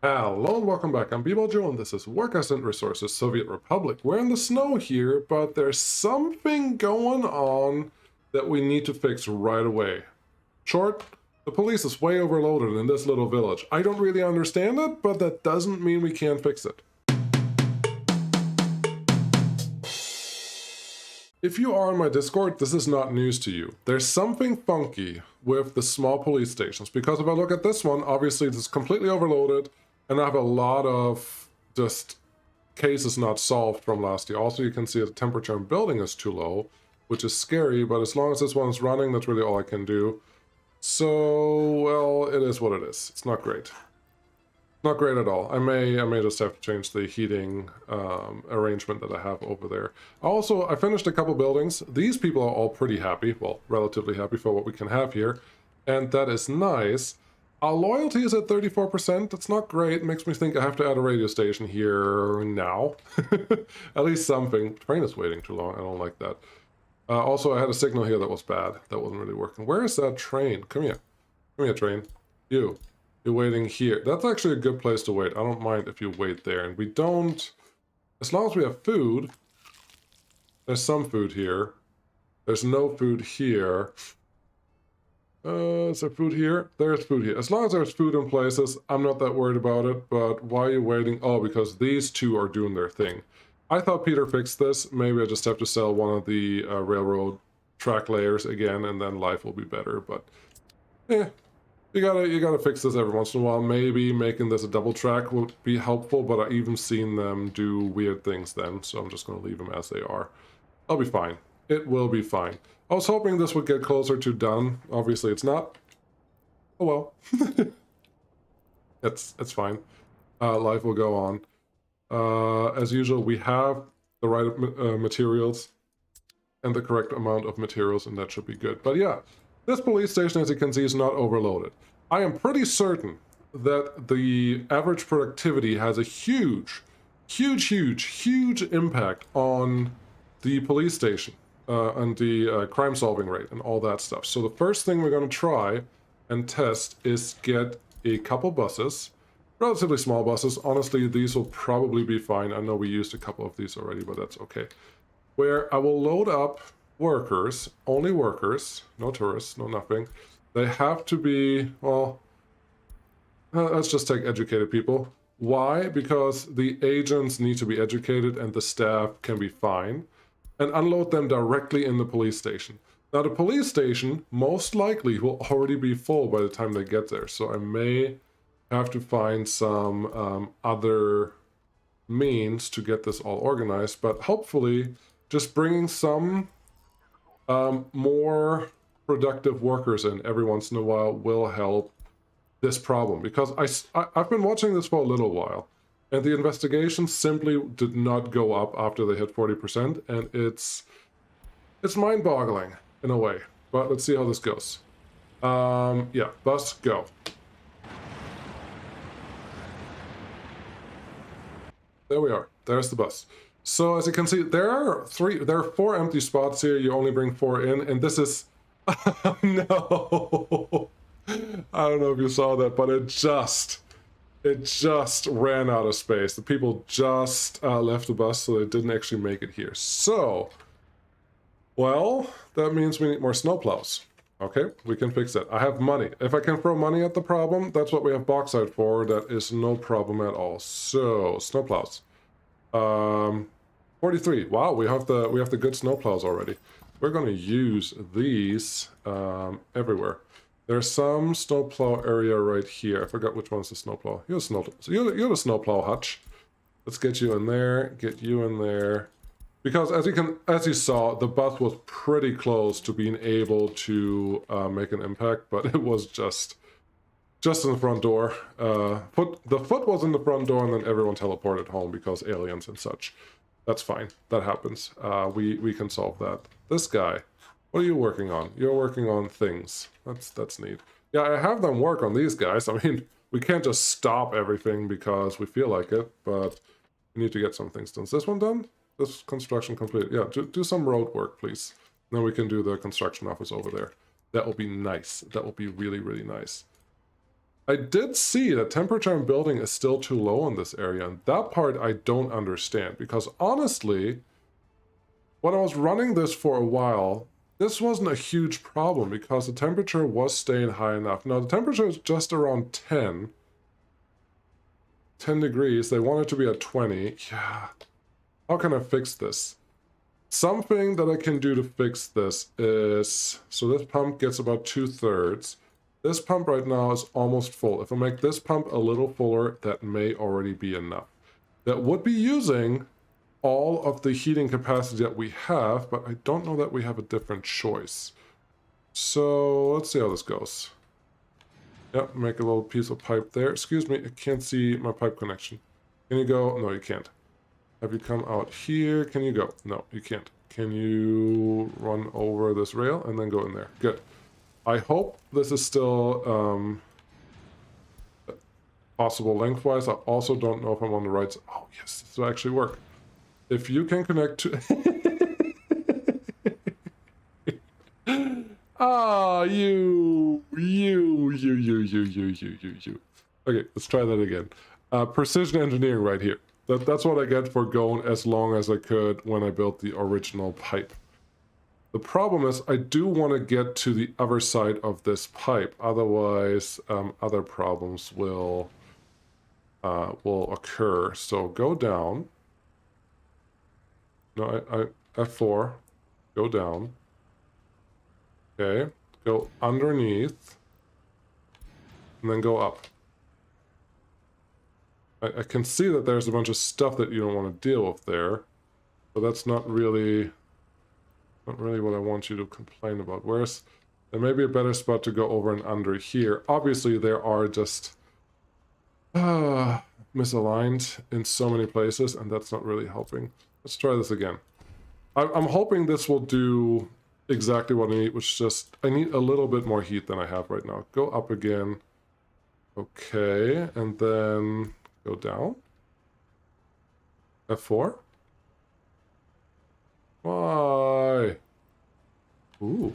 Hello and welcome back. I'm Joe, and this is Work Accident Resources Soviet Republic. We're in the snow here, but there's something going on that we need to fix right away. Short, the police is way overloaded in this little village. I don't really understand it, but that doesn't mean we can't fix it. If you are on my Discord, this is not news to you. There's something funky with the small police stations, because if I look at this one, obviously it's completely overloaded, and I have a lot of just cases not solved from last year. Also, you can see the temperature in building is too low, which is scary, but as long as this one's running, that's really all I can do. So, well, it is what it is. It's not great. Not great at all. I may just have to change the heating arrangement that I have over there. Also, I finished a couple buildings. These people are all pretty happy. Well, relatively happy for what we can have here. And that is nice. Our loyalty is at 34%. That's not great. It makes me think I have to add a radio station here now. At least something. The train is waiting too long. I don't like that. Also, I had a signal here that was bad. That wasn't really working. Where is that train? Come here. Come here, train. You. You're waiting here. That's actually a good place to wait. I don't mind if you wait there. And we don't... As long as we have food... There's some food here. There's no food here. Is there food here? There's food here. As long as there's food in places, I'm not that worried about it. But why are you waiting? Oh, because these two are doing their thing. I thought Peter fixed this. Maybe I just have to sell one of the railroad track layers again, and then life will be better. But, you gotta fix this every once in a while. Maybe making this a double track will be helpful, but I've even seen them do weird things then, so I'm just gonna leave them as they are. I'll be fine. It will be fine. I was hoping this would get closer to done. Obviously it's not. Oh well. it's fine. Life will go on. As usual, we have the right materials and the correct amount of materials, and that should be good. But yeah, this police station, as you can see, is not overloaded. I am pretty certain that the average productivity has a huge impact on the police station and the crime-solving rate and all that stuff. So the first thing we're going to try and test is get a couple buses, relatively small buses. Honestly, these will probably be fine. I know we used a couple of these already, but that's okay. Where I will load up workers, only workers, no tourists, no nothing. They have to be, well, let's just take educated people. Why? Because the agents need to be educated and the staff can be fine, and unload them directly in the police station. Now, the police station most likely will already be full by the time they get there, so I may have to find some other means to get this all organized, but hopefully just bringing some more productive workers in every once in a while will help this problem, because I've been watching this for a little while, and the investigations simply did not go up after they hit 40%, and it's mind-boggling in a way. But let's see how this goes. Yeah, bus, go. There we are. There's the bus. So as you can see, there are 4 empty spots here. You only bring 4 in, and this is... no! I don't know if you saw that, but it just ran out of space. The people just left the bus, so they didn't actually make it here. So, well, that means we need more snowplows. Okay, we can fix that. I have money. If I can throw money at the problem, that's what we have bauxite for. That is no problem at all. So, snowplows. 43. Wow, we have the good snowplows already. We're going to use these everywhere. There's some snowplow area right here. I forgot which one's the snowplow. You're the snowplow, Hutch. Let's get you in there. Get you in there. Because as you saw, the bus was pretty close to being able to make an impact, but it was just in the front door. The foot was in the front door, and then everyone teleported home because aliens and such. That's fine. That happens. We can solve that. This guy, what are you working on? You're working on things. That's neat. Yeah, I have them work on these guys. I mean, we can't just stop everything because we feel like it, but we need to get some things done. Is this one done? This construction complete. Yeah, do some road work, please. Then we can do the construction office over there. That will be nice. That will be really, really nice. I did see that temperature in building is still too low in this area, and that part I don't understand, because honestly, when I was running this for a while, this wasn't a huge problem because the temperature was staying high enough. Now, the temperature is just around 10 degrees. They want it to be at 20. Yeah. How can I fix this? Something that I can do to fix this is, so this pump gets about 2/3. This pump right now is almost full. If I make this pump a little fuller, that may already be enough. That would be using all of the heating capacity that we have, but I don't know that we have a different choice. So let's see how this goes. Yep, make a little piece of pipe there. Excuse me, I can't see my pipe connection. Can you go? No, you can't. Have you come out here? Can you go? No, you can't. Can you run over this rail and then go in there? Good. I hope this is still possible lengthwise. I also don't know if I'm on the right side. Oh, yes, this will actually work. If you can connect to... Ah, you. Okay, let's try that again. Precision engineering right here. That's what I get for going as long as I could when I built the original pipe. The problem is I do want to get to the other side of this pipe. Otherwise, other problems will occur. So go down. No, F4. Go down. Okay. Go underneath. And then go up. I can see that there's a bunch of stuff that you don't want to deal with there. But that's not really what I want you to complain about. Where's... There may be a better spot to go over and under here. Obviously, there are just... misaligned in so many places, and that's not really helping. Let's try this again. I'm hoping this will do exactly what I need, which is just... I need a little bit more heat than I have right now. Go up again. Okay, and then... Go down. F4. Why? Ooh.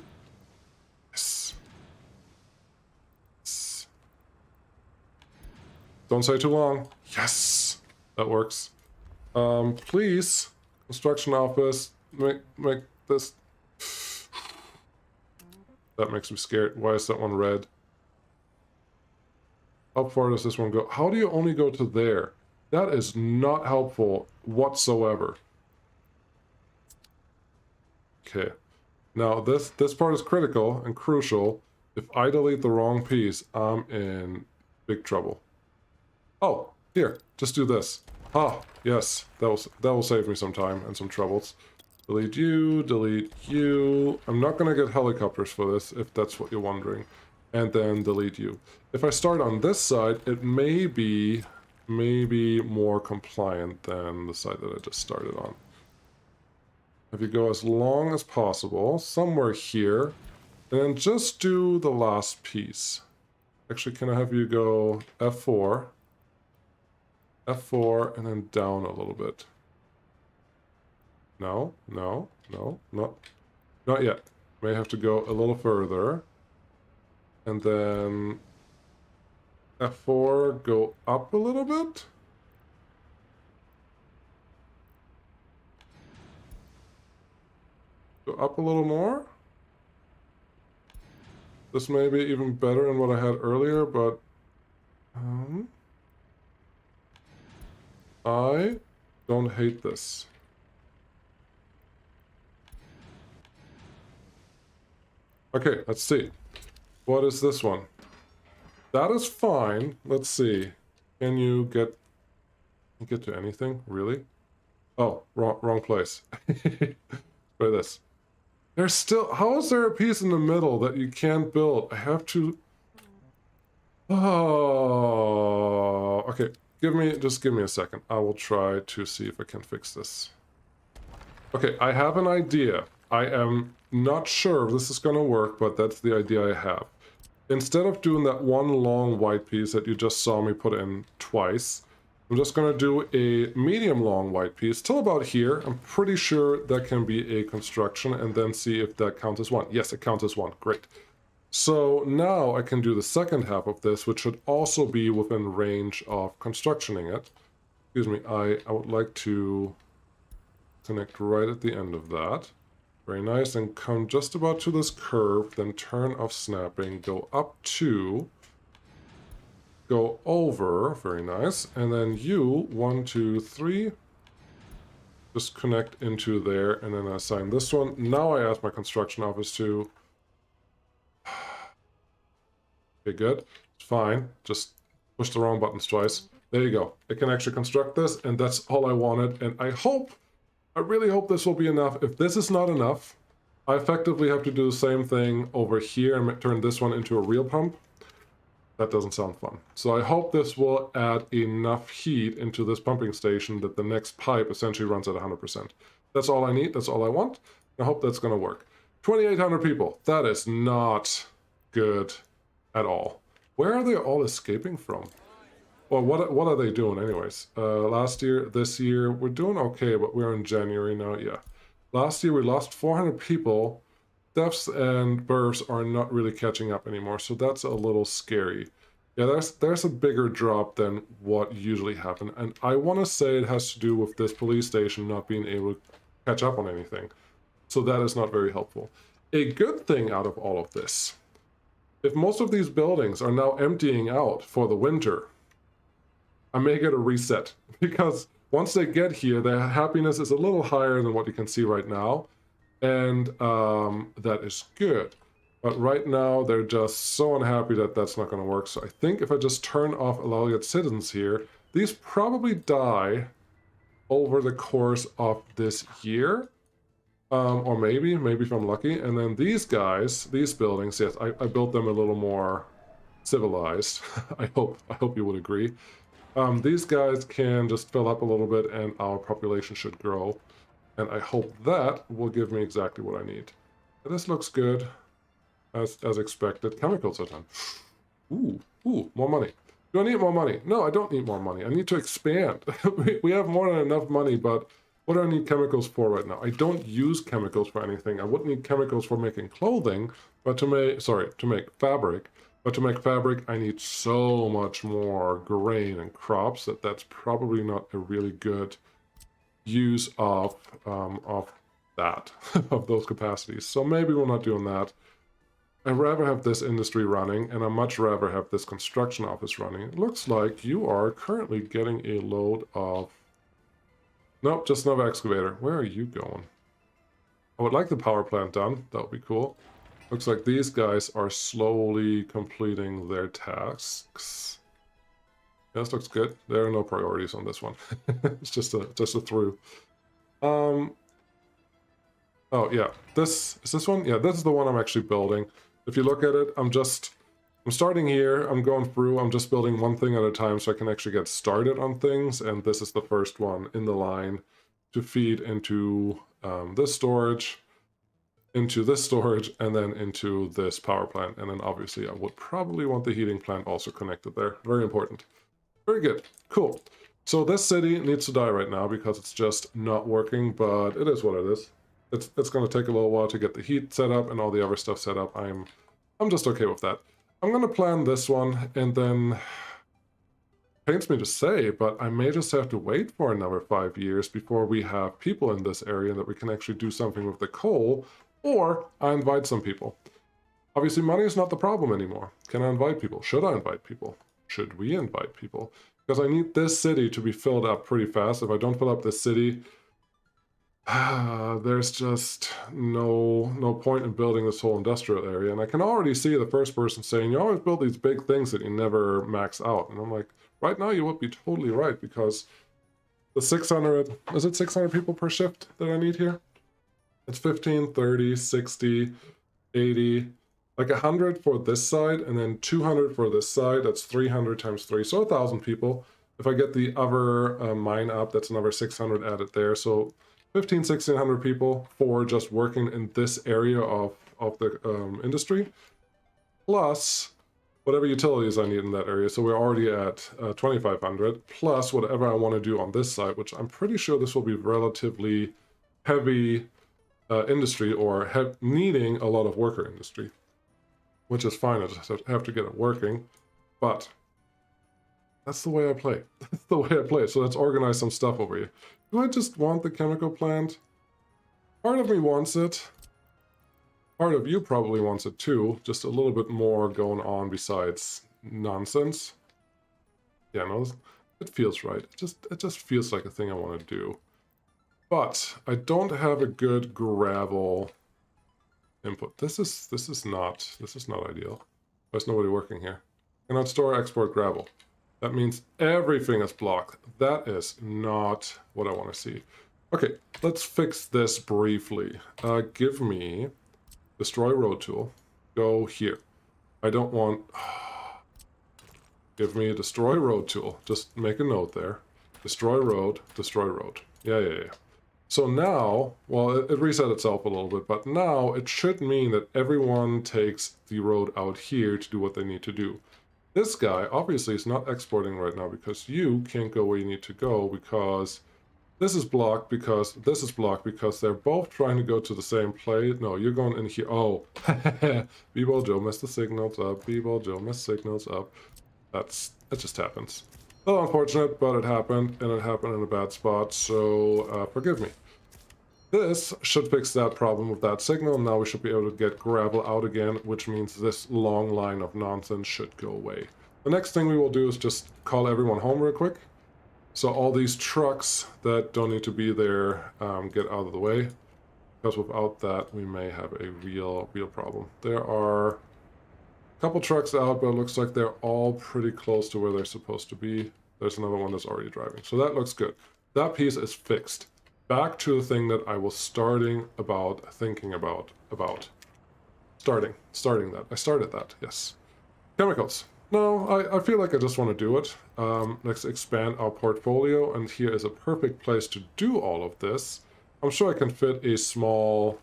Yes. Yes. Don't say too long. Yes. That works. Please, construction office, make this... That makes me scared. Why is that one red? How far does this one go? How do you only go to there? That is not helpful whatsoever. Okay. Now, this part is critical and crucial. If I delete the wrong piece, I'm in big trouble. Oh, here. Just do this. Ah, yes. That will save me some time and some troubles. Delete you, delete you. I'm not going to get helicopters for this, if that's what you're wondering. And then delete you. If I start on this side, it may be more compliant than the side that I just started on. If you go as long as possible, somewhere here, and then just do the last piece. Actually, can I have you go F4, F4, and then down a little bit? No, not yet. May have to go a little further. And then F4, go up a little bit. Go up a little more. This may be even better than what I had earlier, but I don't hate this. Okay, let's see. What is this one? That is fine. Let's see. Can you get to anything? Really? Oh, wrong place. Try this. There's still... How is there a piece in the middle that you can't build? I have to... Oh... Okay, just give me a second. I will try to see if I can fix this. Okay, I have an idea. I am not sure if this is going to work, but that's the idea I have. Instead of doing that one long white piece that you just saw me put in twice, I'm just going to do a medium long white piece till about here. I'm pretty sure that can be a construction, and then see if that counts as one. Yes, it counts as one. Great. So now I can do the second half of this, which should also be within range of constructioning it. Excuse me, I would like to connect right at the end of that. Very nice, and come just about to this curve, then turn off snapping, go up 2, go over, very nice, and then you, 1, 2, 3, just connect into there, and then I assign this one. Now I ask my construction office to... Okay, good. It's fine. Just push the wrong buttons twice. There you go. It can actually construct this, and that's all I wanted. And I really hope this will be enough. If this is not enough, I effectively have to do the same thing over here and turn this one into a real pump. That doesn't sound fun. So I hope this will add enough heat into this pumping station that the next pipe essentially runs at 100%. That's all I need. That's all I want. I hope that's going to work. 2,800 people. That is not good at all. Where are they all escaping from? Well, what are they doing anyways? Last year, this year, we're doing okay, but we're in January now, yeah. Last year we lost 400 people. Deaths and births are not really catching up anymore, so that's a little scary. Yeah, there's a bigger drop than what usually happens, and I want to say it has to do with this police station not being able to catch up on anything. So that is not very helpful. A good thing out of all of this, if most of these buildings are now emptying out for the winter, I may get a reset, because once they get here, their happiness is a little higher than what you can see right now. And that is good. But right now, they're just so unhappy that that's not going to work. So I think if I just turn off allow yet citizens here, these probably die over the course of this year. Or maybe if I'm lucky. And then these guys, these buildings, yes, I built them a little more civilized. I hope you would agree. These guys can just fill up a little bit and our population should grow. And I hope that will give me exactly what I need. This looks good, as expected. Chemicals are done. Ooh, more money. Do I need more money? No, I don't need more money. I need to expand. We have more than enough money, but what do I need chemicals for right now? I don't use chemicals for anything. I wouldn't need chemicals for making clothing, but to make fabric. But to make fabric, I need so much more grain and crops that's probably not a really good use of that, of those capacities. So maybe we're not doing that. I'd rather have this industry running, and I'd much rather have this construction office running. It looks like you are currently getting a load of... Nope, just another excavator. Where are you going? I would like the power plant done. That would be cool. Looks like these guys are slowly completing their tasks. Yeah, this looks good. There are no priorities on this one. It's just a through. Oh yeah, is this one? Yeah, this is the one I'm actually building. If you look at it, I'm starting here, I'm going through, I'm just building one thing at a time so I can actually get started on things, and this is the first one in the line to feed into this storage, into this storage, and then into this power plant. And then obviously I would probably want the heating plant also connected there. Very important. Very good. Cool. So this city needs to die right now because it's just not working, but it is what it is. It's going to take a little while to get the heat set up and all the other stuff set up. I'm just okay with that. I'm going to plan this one, and then pains me to say, but I may just have to wait for another 5 years before we have people in this area that we can actually do something with the coal, or I invite some people. Obviously, money is not the problem anymore. Can I invite people? Should I invite people? Should we invite people? Because I need this city to be filled up pretty fast. If I don't fill up this city, there's just no point in building this whole industrial area. And I can already see the first person saying, you always build these big things that you never max out. And I'm like, right now you would be totally right, because the 600, is it 600 people per shift that I need here? It's 15, 30, 60, 80, like 100 for this side, and then 200 for this side. That's 300 times 3, so 1,000 people. If I get the other mine up, that's another 600 added there. So 1,600 people for just working in this area of the industry, plus whatever utilities I need in that area. So we're already at 2,500, plus whatever I want to do on this side, which I'm pretty sure this will be relatively heavy industry, or needing a lot of worker industry. which is fine. I just have to get it working. But that's the way I play. That's the way I play. So let's organize some stuff over here. Do I just want the chemical plant? Part of me wants it. Part of you probably wants it too. Just a little bit more going on besides nonsense. Yeah, no, it feels right. It just feels like a thing I want to do. But I don't have a good gravel input. This is not ideal. There's nobody working here. Cannot store or export gravel. That means everything is blocked. That is not what I want to see. Okay, let's fix this briefly. Give me destroy road tool. Go here. I don't want... Give me a destroy road tool. Just make a note there. Destroy road, destroy road. Yeah. So now, well, it reset itself a little bit, but now it should mean that everyone takes the road out here to do what they need to do. This guy obviously is not exporting right now because you can't go where you need to go because this is blocked because this is blocked because they're both trying to go to the same place. No, you're going in here. Oh, B-Ball Joe messed the signals up. B-Ball Joe messed signals up. That just happens. A little unfortunate, but it happened, and it happened in a bad spot, so forgive me. This should fix that problem with that signal. Now we should be able to get gravel out again, which means this long line of nonsense should go away. The next thing we will do is just call everyone home real quick. So all these trucks that don't need to be there get out of the way, because without that we may have a real problem. There are a couple trucks out, but it looks like they're all pretty close to where they're supposed to be. There's another one that's already driving, so that looks good. That piece is fixed. Back to the thing that I was thinking about. Starting that. I started that, yes. Chemicals. No, I feel like I just want to do it. Let's expand our portfolio, and here is a perfect place to do all of this. I'm sure I can fit a small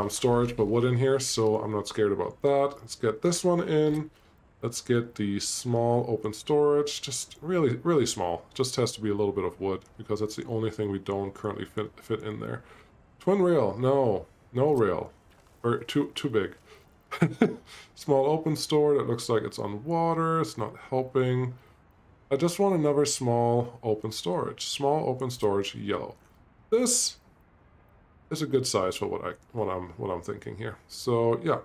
storage but wood in here, so I'm not scared about that. Let's get this one in. Let's get the small open storage, just really small. Just has to be a little bit of wood because that's the only thing we don't currently fit in there. Twin rail, no rail, or too big. Small open store that looks like it's on water. It's not helping. I just want another small open storage. Small open storage, yellow. This is a good size for what I'm thinking here. So yeah.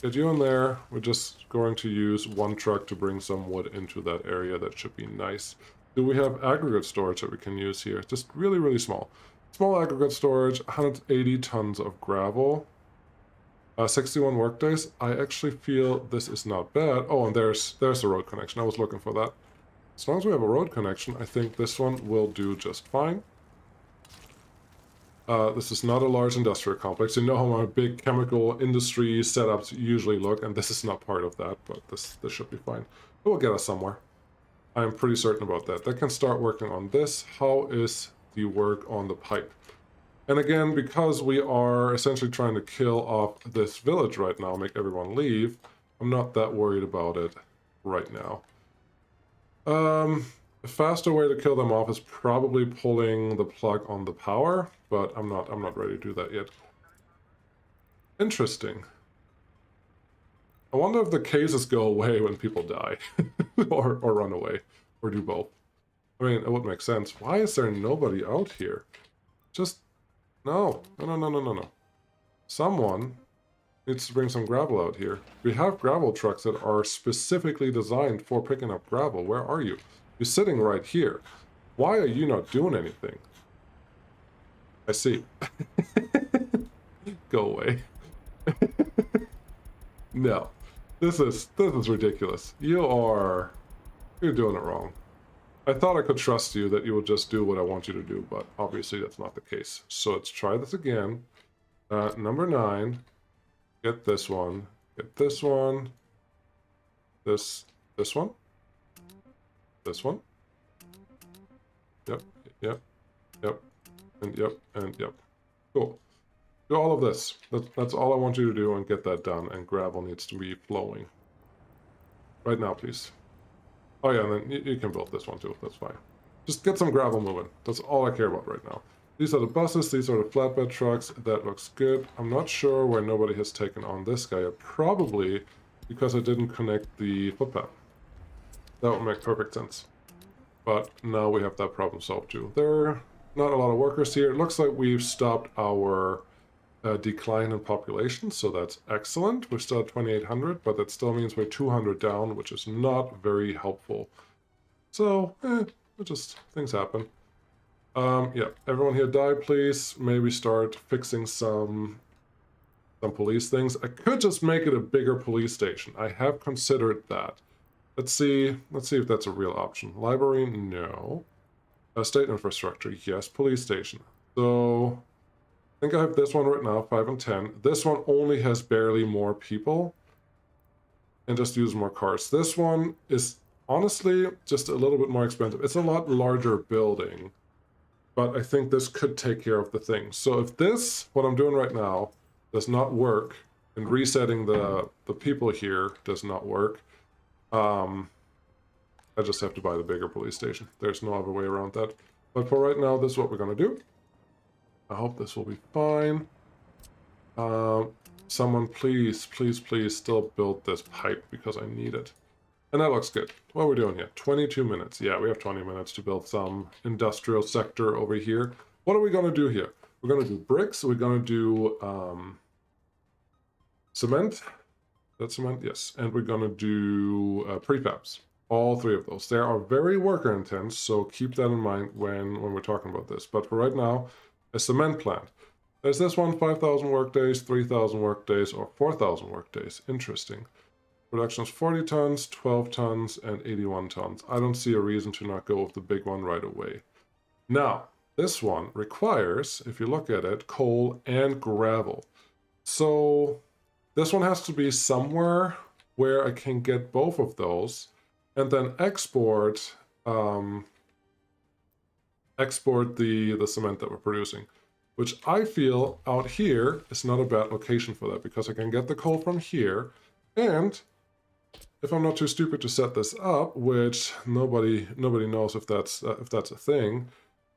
Get you in there. We're just going to use one truck to bring some wood into that area. That should be nice. Do we have aggregate storage that we can use here? Just really small. Small aggregate storage, 180 tons of gravel. 61 workdays. I actually feel this is not bad. Oh, and there's the road connection. I was looking for that. As long as we have a road connection, I think this one will do just fine. This is not a large industrial complex. You know how my big chemical industry setups usually look, and this is not part of that, but this should be fine. It will get us somewhere. I'm pretty certain about that. They can start working on this. How is the work on the pipe? And again, because we are essentially trying to kill off this village right now, make everyone leave, I'm not that worried about it right now. A faster way to kill them off is probably pulling the plug on the power, but I'm not ready to do that yet. Interesting. I wonder if the cases go away when people die, or run away, or do both. I mean, it would make sense. Why is there nobody out here? Just no. Someone needs to bring some gravel out here. We have gravel trucks that are specifically designed for picking up gravel. Where are you? You're sitting right here. Why are you not doing anything? I see. Go away. No. This is ridiculous. You're doing it wrong. I thought I could trust you that you would just do what I want you to do, but obviously that's not the case. So let's try this again. Number 9. Get this one. Get this one. This one. This one. Yep. And yep. Cool. Do all of this. That's all I want you to do, and get that done, and gravel needs to be flowing. Right now, please. Oh yeah, and then you can build this one too, that's fine. Just get some gravel moving. That's all I care about right now. These are the buses, these are the flatbed trucks. That looks good. I'm not sure why nobody has taken on this guy yet. Probably because I didn't connect the footpath. That would make perfect sense. But now we have that problem solved too. There are not a lot of workers here. It looks like we've stopped our decline in population, so that's excellent. We're still at 2,800, but that still means we're 200 down, which is not very helpful. So, things happen. Yeah, everyone here die, please. Maybe start fixing some police things. I could just make it a bigger police station. I have considered that. Let's see if that's a real option. Library, no. State infrastructure, yes. Police station. So, I think I have this one right now, 5 and 10. This one only has barely more people and just use more cars. This one is honestly just a little bit more expensive. It's a lot larger building, but I think this could take care of the thing. So if this, what I'm doing right now, does not work, and resetting the people here does not work, I just have to buy the bigger police station. There's no other way around that. But for right now, this is what we're going to do. I hope this will be fine. Someone please, please, please still build this pipe because I need it. And that looks good. What are we doing here? 22 minutes. Yeah, we have 20 minutes to build some industrial sector over here. What are we going to do here? We're going to do bricks. We're going to do cement. That's cement, yes. And we're going to do prefabs. All three of those. They are very worker intense, so keep that in mind when we're talking about this. But for right now, a cement plant. There's this one, 5,000 workdays, 3,000 workdays, or 4,000 workdays. Interesting. Production is 40 tons, 12 tons, and 81 tons. I don't see a reason to not go with the big one right away. Now, this one requires, if you look at it, coal and gravel. So this one has to be somewhere where I can get both of those and then export the cement that we're producing, which I feel out here is not a bad location for that because I can get the coal from here, and if I'm not too stupid to set this up, which nobody knows if that's a thing,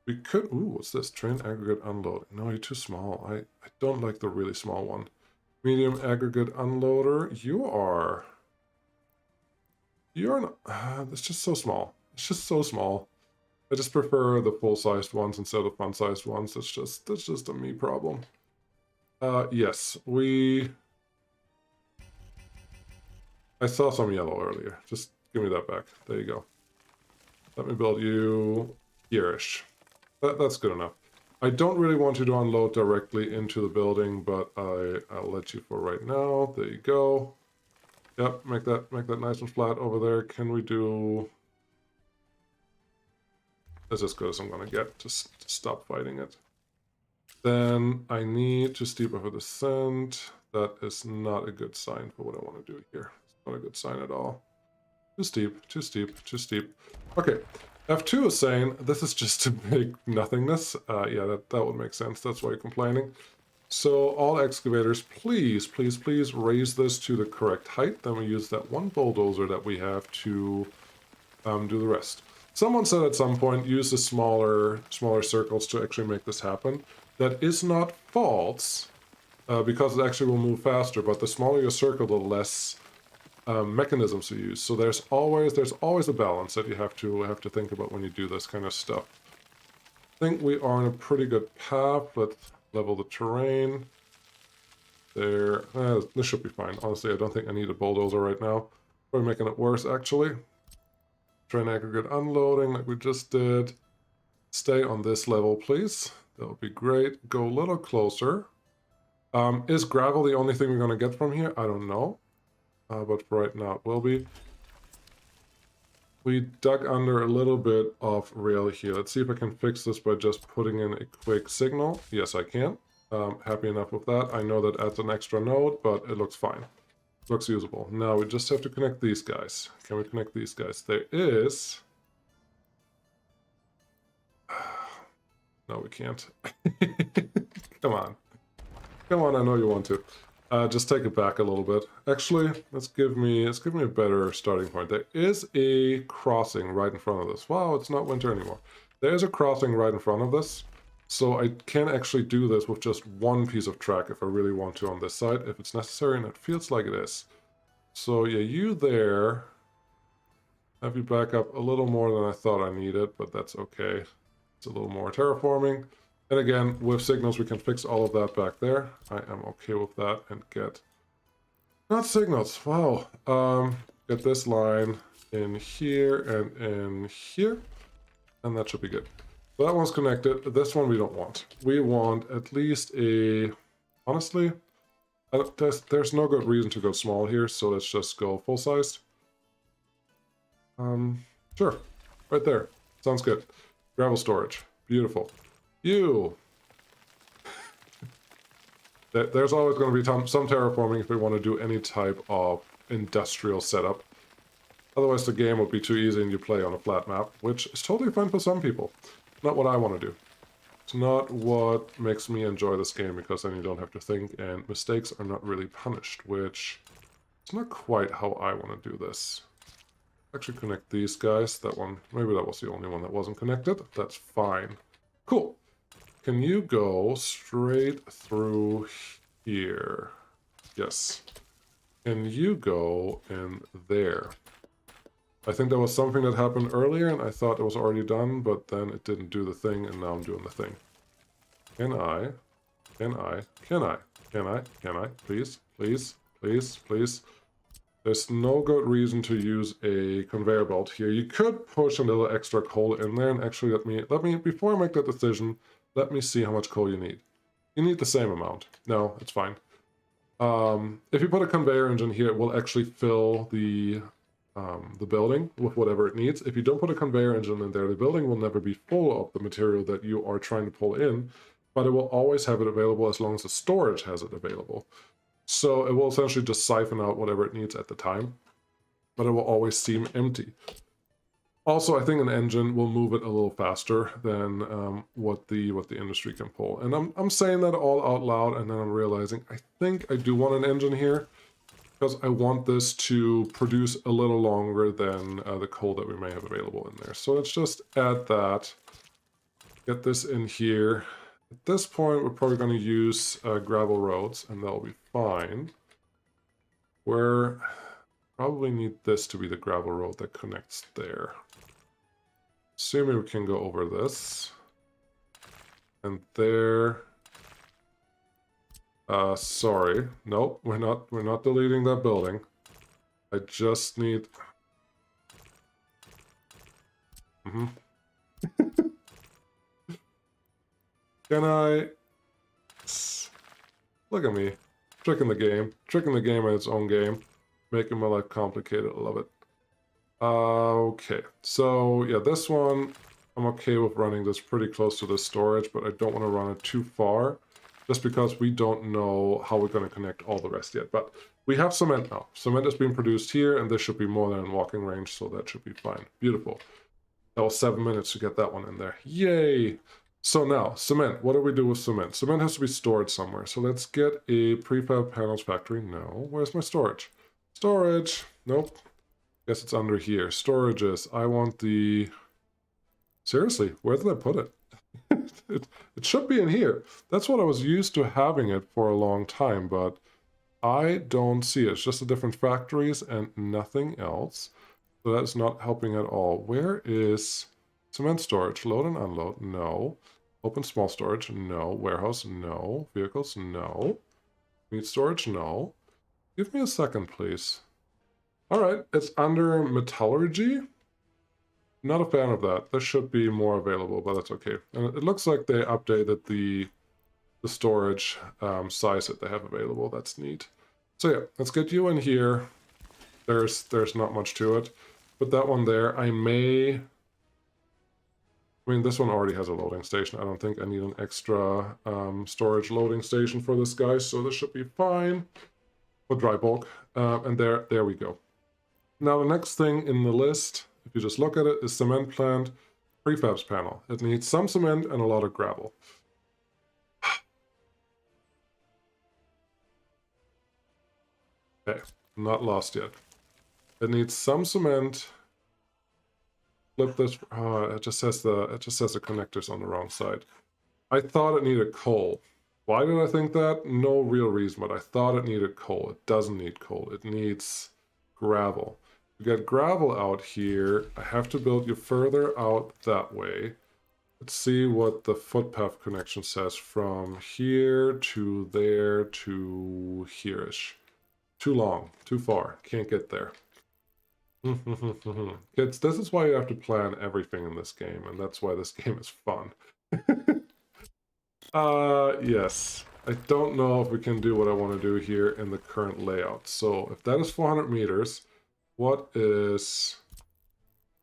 we could. Ooh, what's this? Train aggregate unloading. No, you're too small. I don't like the really small one. Medium aggregate unloader. You're not. It's just so small. It's just so small. I just prefer the full-sized ones instead of fun-sized ones. That's just a me problem. Yes, I saw some yellow earlier. Just give me that back. There you go. Let me build you here-ish. That's good enough. I don't really want you to unload directly into the building, but I'll let you for right now. There you go. Yep, make that nice and flat over there. Can we do... That's as good as I'm going to get. Just stop fighting it. Then I need to steeper for descent. That is not a good sign for what I want to do here. It's not a good sign at all. Too steep, too steep, too steep. Okay, F2 is saying this is just a big nothingness. Yeah, that would make sense. That's why you're complaining. So all excavators, please, please, please raise this to the correct height. Then we use that one bulldozer that we have to do the rest. Someone said at some point, use the smaller circles to actually make this happen. That is not false, because it actually will move faster, but the smaller your circle, the less mechanisms you use. So there's always a balance that you have to think about when you do this kind of stuff. I think we are on a pretty good path. Let's level the terrain. There, this should be fine. Honestly, I don't think I need a bulldozer right now. Probably making it worse, actually. Train aggregate unloading like we just did. Stay on this level, please. That would be great. Go a little closer. Is gravel the only thing we're going to get from here? I don't know. But for right now it will be. We dug under a little bit of rail here. Let's see if I can fix this by just putting in a quick signal. Yes, I can. Happy enough with that. I know that adds an extra node, but it looks fine. Looks usable. Now we just have to connect these guys. Can we connect these guys? There is... No, we can't. Come on. Come on, I know you want to. Just take it back a little bit. Actually, let's give me a better starting point. There is a crossing right in front of this. Wow, it's not winter anymore. There's a crossing right in front of this. So I can actually do this with just one piece of track if I really want to on this side, if it's necessary, and it feels like it is. So yeah, you there. Have you back up a little more than I thought I needed, but that's okay. It's a little more terraforming. And again, with signals, we can fix all of that back there. I am okay with that and get... Not signals, wow. Get this line in here and in here. And that should be good. So that one's connected. This one we don't want. We want at least a... Honestly, there's no good reason to go small here, so let's just go full-sized. Sure. Right there. Sounds good. Gravel storage. Beautiful. You! There's always going to be some terraforming if we want to do any type of industrial setup. Otherwise the game would be too easy and you play on a flat map, which is totally fine for some people. Not what I want to do. It's not what makes me enjoy this game, because then you don't have to think and mistakes are not really punished, which is not quite how I want to do this. Actually connect these guys. That one, maybe that was the only one that wasn't connected. That's fine. Cool. Can you go straight through here? Yes. Can you go in there? I think there was something that happened earlier and I thought it was already done, but then it didn't do the thing and now I'm doing the thing. Can I, please, please, please, please. There's no good reason to use a conveyor belt here. You could push a little extra coal in there and actually let me, before I make that decision, let me see how much coal you need. You need the same amount. No, it's fine. If you put a conveyor engine here, it will actually fill the building with whatever it needs. If you don't put a conveyor engine in there, the building will never be full of the material that you are trying to pull in, but it will always have it available as long as the storage has it available. So it will essentially just siphon out whatever it needs at the time, but it will always seem empty. Also, I think an engine will move it a little faster than what the industry can pull. And I'm saying that all out loud, and then I'm realizing I think I do want an engine here, because I want this to produce a little longer than the coal that we may have available in there. So let's just add that, get this in here. At this point, we're probably going to use gravel roads, and that'll be fine. We're probably need this to be the gravel road that connects there. Assuming we can go over this. And there. Sorry. Nope, we're not deleting that building. I just need... Can I... Look at me. Tricking the game. Tricking the game in its own game. Making my life complicated. I love it. Okay. So, yeah, this one, I'm okay with running this pretty close to the storage, but I don't want to run it too far, just because we don't know how we're going to connect all the rest yet. But we have cement now. Cement is being produced here, and this should be more than in walking range, so that should be fine. Beautiful. That was 7 minutes to get that one in there. Yay! So now, cement. What do we do with cement? Cement has to be stored somewhere. So let's get a prefab panels factory. No. Where's my storage? Storage. Nope. Guess it's under here. Storages. I want the... Seriously, where did I put it? It should be in here. That's what I was used to having it for a long time, but I don't see it. It's just the different factories and nothing else. So that's not helping at all. Where is cement storage? Load and unload? No. Open small storage? No. Warehouse? No. Vehicles? No. Meat storage? No. Give me a second, please. All right, it's under metallurgy. Not a fan of that. There should be more available, but that's okay. And it looks like they updated the storage size that they have available. That's neat. So yeah, let's get you in here. There's not much to it. Put that one there. I mean, this one already has a loading station. I don't think I need an extra storage loading station for this guy, so this should be fine. For dry bulk. And there we go. Now the next thing in the list, if you just look at it, is cement plant prefabs panel. It needs some cement and a lot of gravel. Okay, not lost yet. It needs some cement. Flip this. Oh, it just says the connectors on the wrong side. I thought it needed coal. Why did I think that? No real reason, but I thought it needed coal. It doesn't need coal. It needs gravel. We got gravel out here. I have to build you further out that way. Let's see what the footpath connection says from here to there to here-ish. Too long, too far. Can't get there. Kids, this is why you have to plan everything in this game, and that's why this game is fun. Yes. I don't know if we can do what I want to do here in the current layout. So if that is 400 meters, what is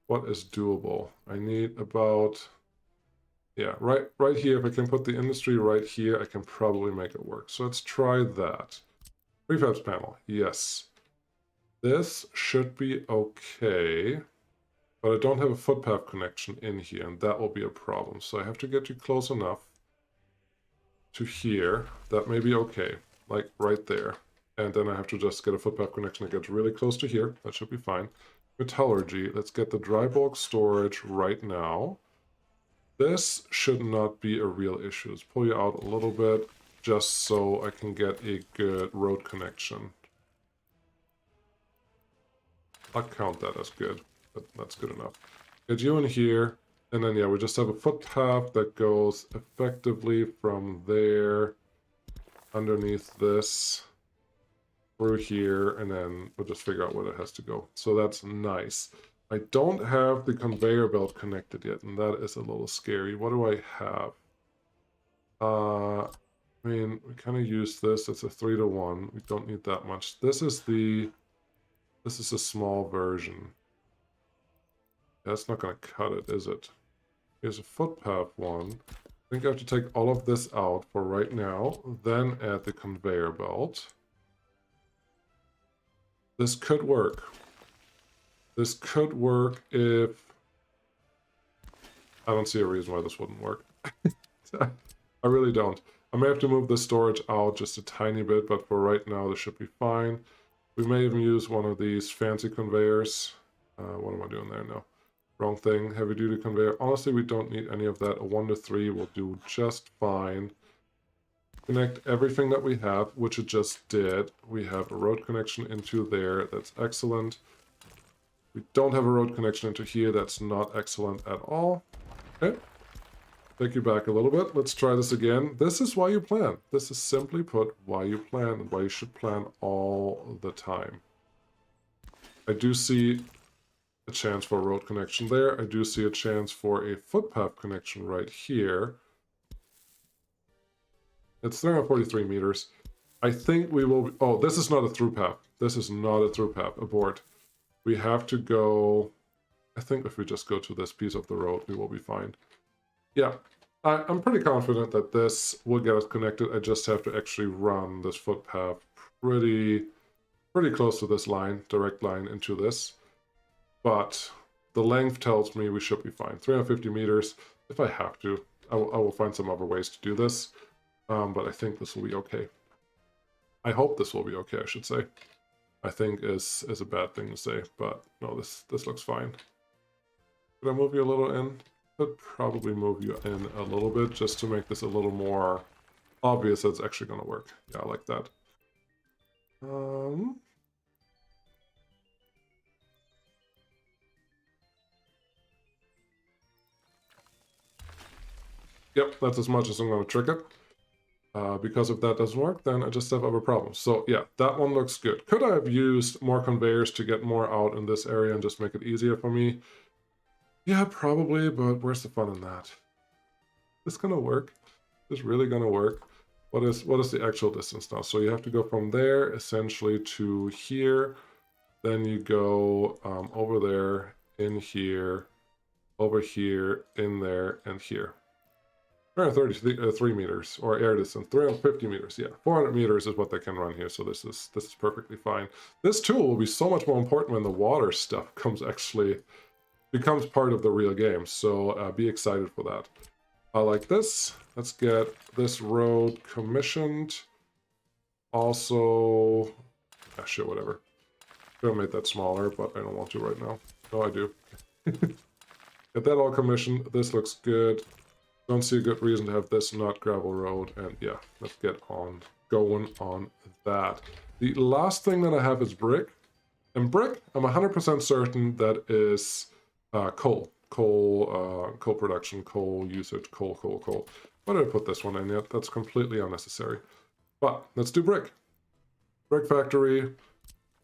doable? I need about, yeah, right here. If I can put the industry right here, I can probably make it work. So let's try that. Prefabs panel, yes. This should be okay, but I don't have a footpath connection in here, and that will be a problem. So I have to get you close enough to here. That may be okay, like right there. And then I have to just get a footpath connection that gets really close to here. That should be fine. Metallurgy, let's get the dry bulk storage right now. This should not be a real issue. Let's pull you out a little bit just so I can get a good road connection. I'll count that as good, but that's good enough. Get you in here, and then yeah, we just have a footpath that goes effectively from there, underneath this, through here, and then we'll just figure out where it has to go. So that's nice. I don't have the conveyor belt connected yet, and that is a little scary. What do I have? I mean, we kind of use this. It's a 3-to-1. We don't need that much. This is a small version. That's not going to cut it, is it? Here's a footpath one. I think I have to take all of this out for right now, then add the conveyor belt. This could work. This could work if... I don't see a reason why this wouldn't work. I really don't. I may have to move the storage out just a tiny bit, but for right now, this should be fine. We may even use one of these fancy conveyors. What am I doing there? No. Wrong thing. Heavy duty conveyor. Honestly, we don't need any of that. A 1-to-3 will do just fine. Connect everything that we have, which it just did. We have a road connection into there. That's excellent. We don't have a road connection into here. That's not excellent at all. Okay. Take you back a little bit. Let's try this again. This is why you plan. This is simply put why you plan and why you should plan all the time. I do see a chance for a road connection there. I do see a chance for a footpath connection right here. It's 343 meters. I think we will... Oh, this is not a through path. This is not a through path. Abort. We have to go... I think if we just go to this piece of the road, we will be fine. Yeah, I'm pretty confident that this will get us connected. I just have to actually run this footpath pretty close to this line, direct line into this. But the length tells me we should be fine. 350 meters, if I have to. I will find some other ways to do this. But I think this will be okay. I hope this will be okay, I should say. I think is a bad thing to say, but no, this looks fine. Did I move you a little in? Could probably move you in a little bit just to make this a little more obvious that it's actually going to work. Yeah, I like that. Yep, that's as much as I'm going to trick it. Because if that doesn't work, then I just have other problems. So yeah, that one looks good. Could I have used more conveyors to get more out in this area and just make it easier for me? Yeah, probably, but where's the fun in that? Is this gonna work? Is this really gonna work? What is the actual distance now? So you have to go from there essentially to here. Then you go over there, in here, over here, in there, and here. 333 meters, or air distance, 350 meters, yeah. 400 meters is what they can run here, so this is perfectly fine. This tool will be so much more important when the water stuff becomes part of the real game, so be excited for that. Like this, let's get this road commissioned. Also, shit, whatever. I'm gonna make that smaller, but I don't want to right now. No, I do. Get that all commissioned. This looks good. Don't see a good reason to have this not gravel road. And yeah, let's get on going on that. The last thing that I have is brick. And brick, I'm 100% certain that is coal. Coal production, coal usage, coal. Why did I put this one in yet? That's completely unnecessary. But let's do brick. Brick factory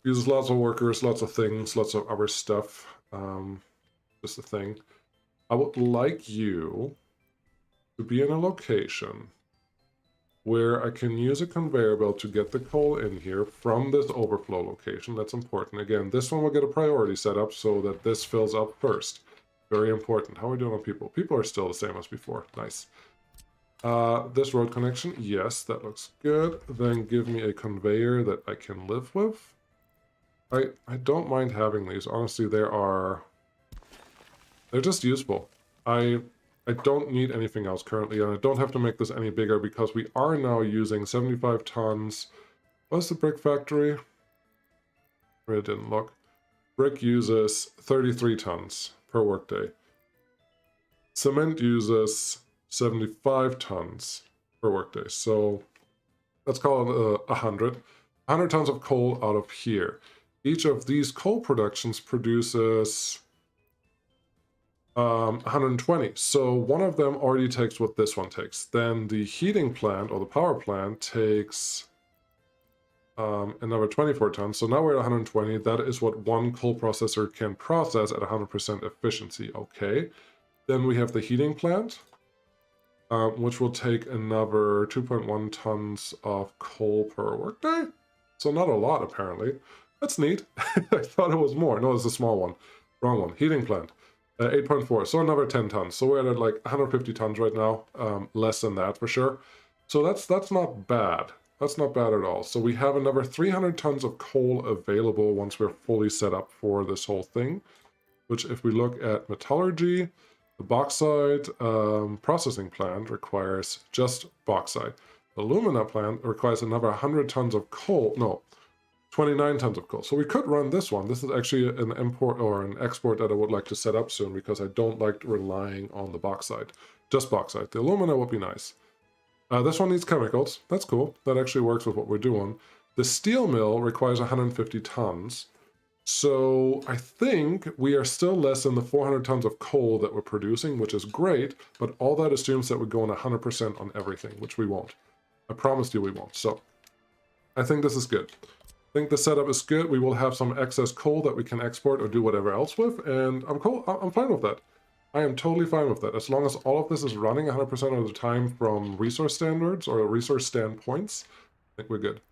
uses lots of workers, lots of things, lots of other stuff. Just a thing. I would like you to be in a location where I can use a conveyor belt to get the coal in here from this overflow location. That's important. Again, this one will get a priority set up so that this fills up first. Very important. How are we doing on people? People are still the same as before. Nice. This road connection, yes, that looks good. Then give me a conveyor that I can live with. I don't mind having these. Honestly, they're just useful. I don't need anything else currently, and I don't have to make this any bigger because we are now using 75 tons. What's the brick factory? It didn't look. Brick uses 33 tons per workday. Cement uses 75 tons per workday. So let's call it 100. 100 tons of coal out of here. Each of these coal productions produces 120. So one of them already takes what this one takes. Then the heating plant or the power plant takes another 24 tons. So now we're at 120. That is what one coal processor can process at 100% efficiency. Okay. Then we have the heating plant, which will take another 2.1 tons of coal per workday. So not a lot, apparently. That's neat. I thought it was more. No, it's a small one. Wrong one. Heating plant. 8.4, so another 10 tons. So we're at like 150 tons right now, less than that for sure. So that's not bad. That's not bad at all. So we have another 300 tons of coal available once we're fully set up for this whole thing, which if we look at metallurgy, the bauxite processing plant requires just bauxite. The alumina plant requires another 100 tons of coal. No, 29 tons of coal. So we could run this one. This is actually an import or an export that I would like to set up soon because I don't like relying on the bauxite. Just bauxite. The alumina would be nice. This one needs chemicals. That's cool. That actually works with what we're doing. The steel mill requires 150 tons. So I think we are still less than the 400 tons of coal that we're producing, which is great, but all that assumes that we're going 100% on everything, which we won't. I promised you we won't. So I think this is good. I think the setup is good. We will have some excess coal that we can export or do whatever else with, and I'm cool. I'm fine with that. I am totally fine with that. As long as all of this is running 100% of the time from resource standards or resource standpoints, I think we're good.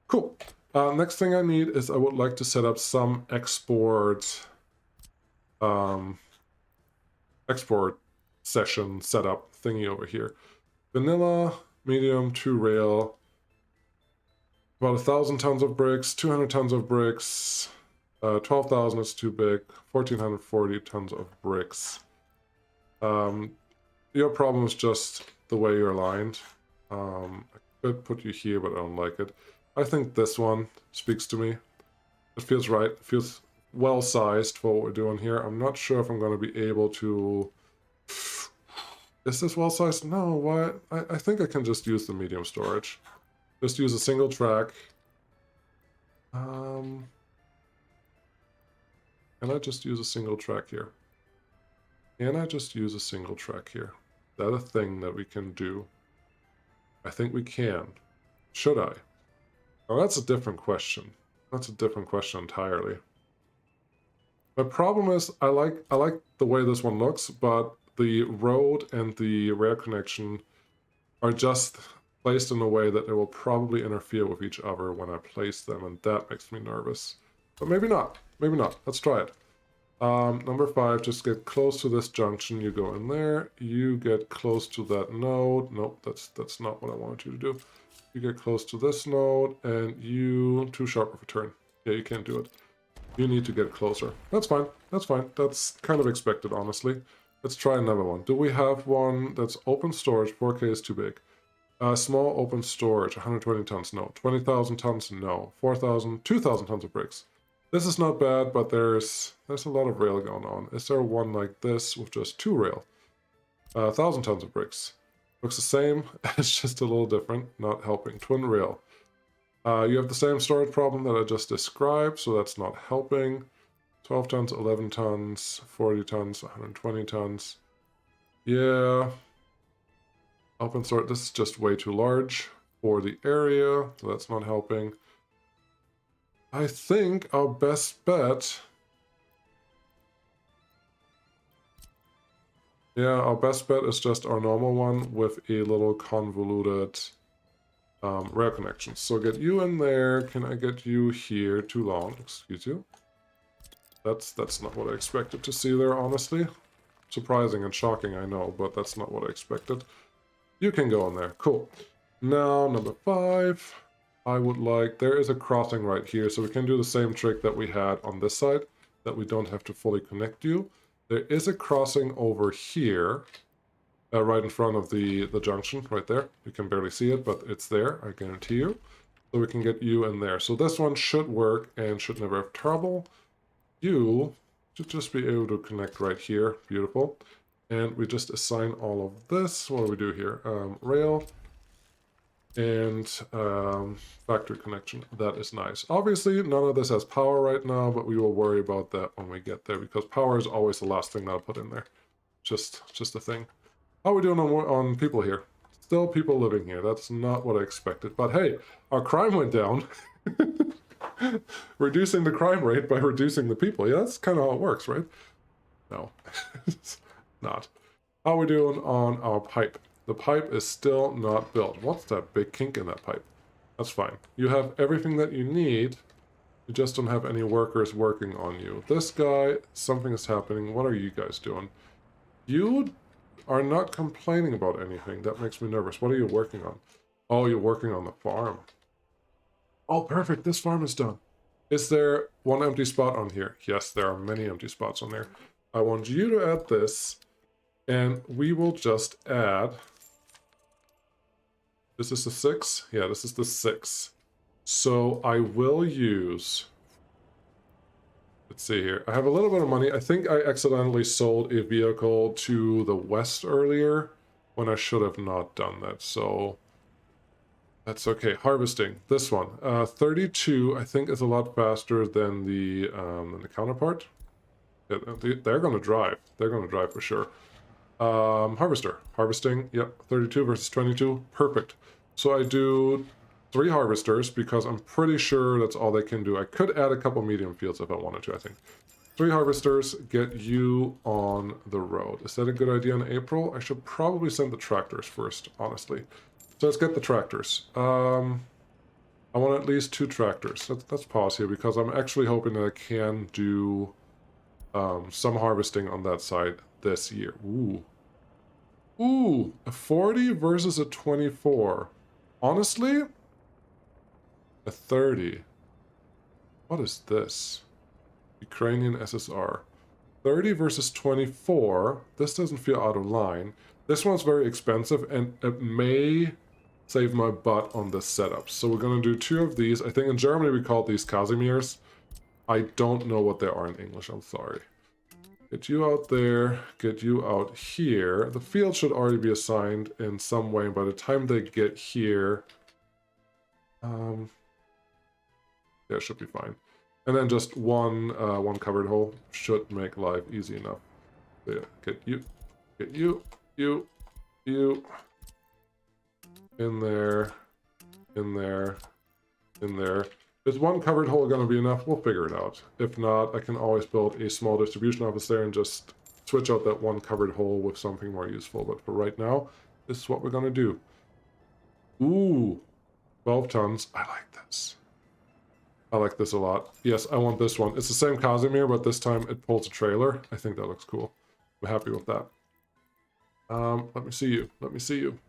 Cool. Next thing I need is I would like to set up some export session setup thingy over here. Vanilla, medium, 2 rail. About 1,000 tons of bricks, 200 tons of bricks, 12,000 is too big, 1,440 tons of bricks. Your problem is just the way you're aligned. I could put you here, but I don't like it. I think this one speaks to me. It feels right. It feels well-sized for what we're doing here. I'm not sure if I'm going to be able to... Is this well-sized? No, why? I think I can just use the medium storage. Just use a single track. Can I just use a single track here? Can I just use a single track here? Is that a thing that we can do? I think we can. Should I? Oh, that's a different question. That's a different question entirely. My problem is I like the way this one looks, but the road and the rail connection are just placed in a way that they will probably interfere with each other when I place them, and that makes me nervous. But maybe not. Maybe not. Let's try it. Number 5, just get close to this junction. You go in there. You get close to that node. Nope, that's not what I wanted you to do. You get close to this node, and you... Too sharp of a turn. Yeah, you can't do it. You need to get closer. That's fine. That's fine. That's kind of expected, honestly. Let's try another one. Do we have one that's open storage? 4K is too big. Small open storage, 120 tons, no. 20,000 tons, no. 4,000, 2,000 tons of bricks. This is not bad, but there's a lot of rail going on. Is there one like this with just 2 rail? 1,000 tons of bricks. Looks the same, it's just a little different, not helping. Twin rail. You have the same storage problem that I just described, so that's not helping. 12 tons, 11 tons, 40 tons, 120 tons. Yeah. Open sort, this is just way too large for the area, so that's not helping. I think our best bet... Yeah, our best bet is just our normal one with a little convoluted rail connection. So get you in there. Can I get you here? Too long, excuse you. That's not what I expected to see there, honestly. Surprising and shocking, I know, but that's not what I expected. You can go in there. Cool. Now, number 5. I would like... There is a crossing right here, so we can do the same trick that we had on this side, that we don't have to fully connect you. There is a crossing over here, right in front of the junction, right there. You can barely see it, but it's there, I guarantee you. So we can get you in there. So this one should work and should never have trouble. You should just be able to connect right here. Beautiful. And we just assign all of this. What do we do here? Rail and factory connection. That is nice. Obviously, none of this has power right now, but we will worry about that when we get there, because power is always the last thing that I'll put in there. Just a thing. How are we doing on people here? Still people living here. That's not what I expected. But hey, our crime went down. Reducing the crime rate by reducing the people. Yeah, that's kind of how it works, right? No, it's not. How are we doing on our pipe? The pipe is still not built. What's that big kink in that pipe? That's fine. You have everything that you need. You just don't have any workers working on you. This guy, something is happening. What are you guys doing? You are not complaining about anything. That makes me nervous. What are you working on? Oh, you're working on the farm. Oh, perfect. This farm is done. Is there one empty spot on here? Yes, there are many empty spots on there. I want you to add this, and we will just add... This is the 6? Yeah, this is the 6. So I will use... Let's see here. I have a little bit of money. I think I accidentally sold a vehicle to the west earlier when I should have not done that. So that's okay. Harvesting. This one. 32, I think, is a lot faster than the counterpart. Yeah, they're going to drive. They're going to drive for sure. Harvester. Harvesting. Yep. 32 versus 22. Perfect. So I do 3 harvesters because I'm pretty sure that's all they can do. I could add a couple medium fields if I wanted to, I think. 3 harvesters, get you on the road. Is that a good idea in April? I should probably send the tractors first, honestly. So let's get the tractors. I want at least 2 tractors. Let's pause here because I'm actually hoping that I can do some harvesting on that side this year. Ooh. Ooh, a 40 versus a 24. Honestly, a 30. What is this? Ukrainian SSR. 30 versus 24. This doesn't feel out of line. This one's very expensive, and it may save my butt on this setup. So we're going to do 2 of these. I think in Germany we call these Casimirs. I don't know what they are in English. I'm sorry. Get you out there, get you out here. The field should already be assigned in some way. By the time they get here, yeah, it should be fine. And then just one covered hole should make life easy enough. So yeah, get you, in there, in there, in there. Is one covered hole going to be enough? We'll figure it out. If not, I can always build a small distribution office there and just switch out that one covered hole with something more useful. But for right now, this is what we're going to do. Ooh, 12 tons. I like this. I like this a lot. Yes, I want this one. It's the same Casimir, but this time it pulls a trailer. I think that looks cool. I'm happy with that. Let me see you. Let me see you.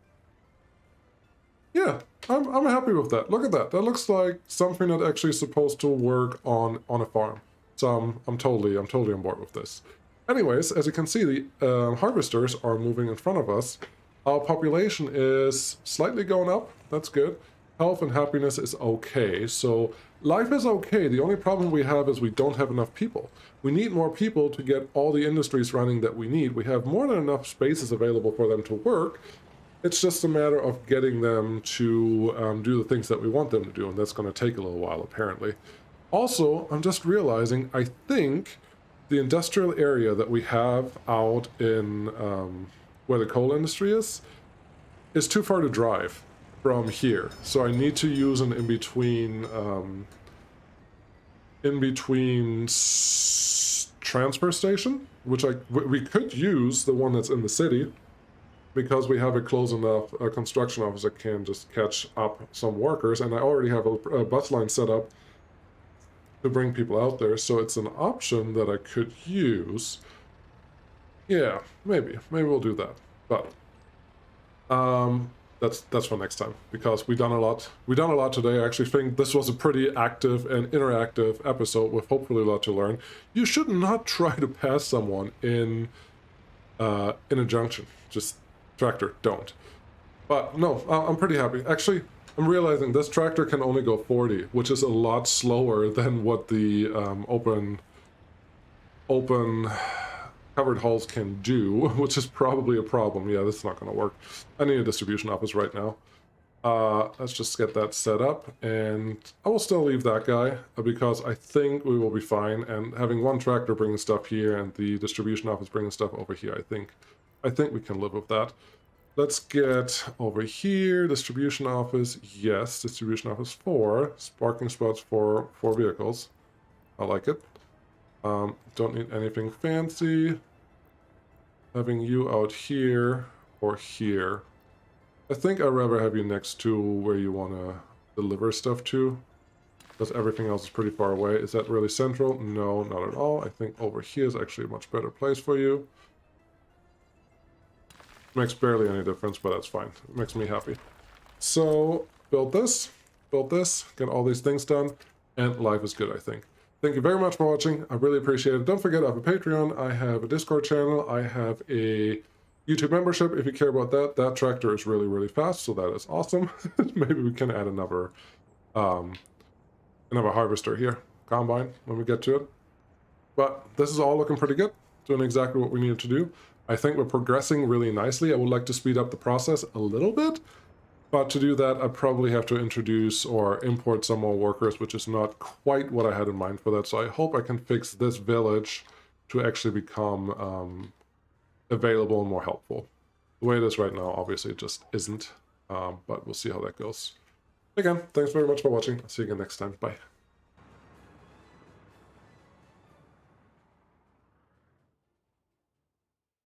Yeah, I'm happy with that. Look at that. That looks like something that actually is supposed to work on a farm. So I'm totally on board with this. Anyways, as you can see, the harvesters are moving in front of us. Our population is slightly going up. That's good. health and happiness is okay. So life is okay. The only problem we have is we don't have enough people. We need more people to get all the industries running that we need. We have more than enough spaces available for them to work. It's just a matter of getting them to do the things that we want them to do, and that's going to take a little while, apparently. Also, I'm just realizing, I think the industrial area that we have out in where the coal industry is too far to drive from here. So I need to use an in-between transfer station, which we could use the one that's in the city, because we have a close enough construction office that can just catch up some workers, and I already have a bus line set up to bring people out there, so it's an option that I could use. Yeah, maybe we'll do that, but that's for next time, because we've done a lot today. I actually think this was a pretty active and interactive episode with hopefully a lot to learn. You should not try to pass someone in a junction. Just tractor, don't. But no, I'm pretty happy. Actually, I'm realizing this tractor can only go 40, which is a lot slower than what the open covered hulls can do, which is probably a problem. Yeah, this is not going to work. I need a distribution office right now. Let's just get that set up, and I will still leave that guy because I think we will be fine. And having one tractor bringing stuff here and the distribution office bringing stuff over here, I think we can live with that. Let's get over here. Distribution office, yes. Distribution office 4. Parking spots for 4 vehicles. I like it. Don't need anything fancy. Having you out here or here. I think I'd rather have you next to where you want to deliver stuff to, because everything else is pretty far away. Is that really central? No, not at all. I think over here is actually a much better place for you. Makes barely any difference, but that's fine. It makes me happy. So, build this, get all these things done, and life is good, I think. Thank you very much for watching. I really appreciate it. Don't forget, I have a Patreon, I have a Discord channel, I have a YouTube membership if you care about that. That tractor is really, really fast, so that is awesome. Maybe we can add another harvester here, combine, when we get to it. But this is all looking pretty good, doing exactly what we needed to do. I think we're progressing really nicely. I would like to speed up the process a little bit, but to do that, I probably have to introduce or import some more workers, which is not quite what I had in mind for that. So I hope I can fix this village to actually become available and more helpful. The way it is right now, obviously, it just isn't, but we'll see how that goes. Again, thanks very much for watching. I'll see you again next time. Bye.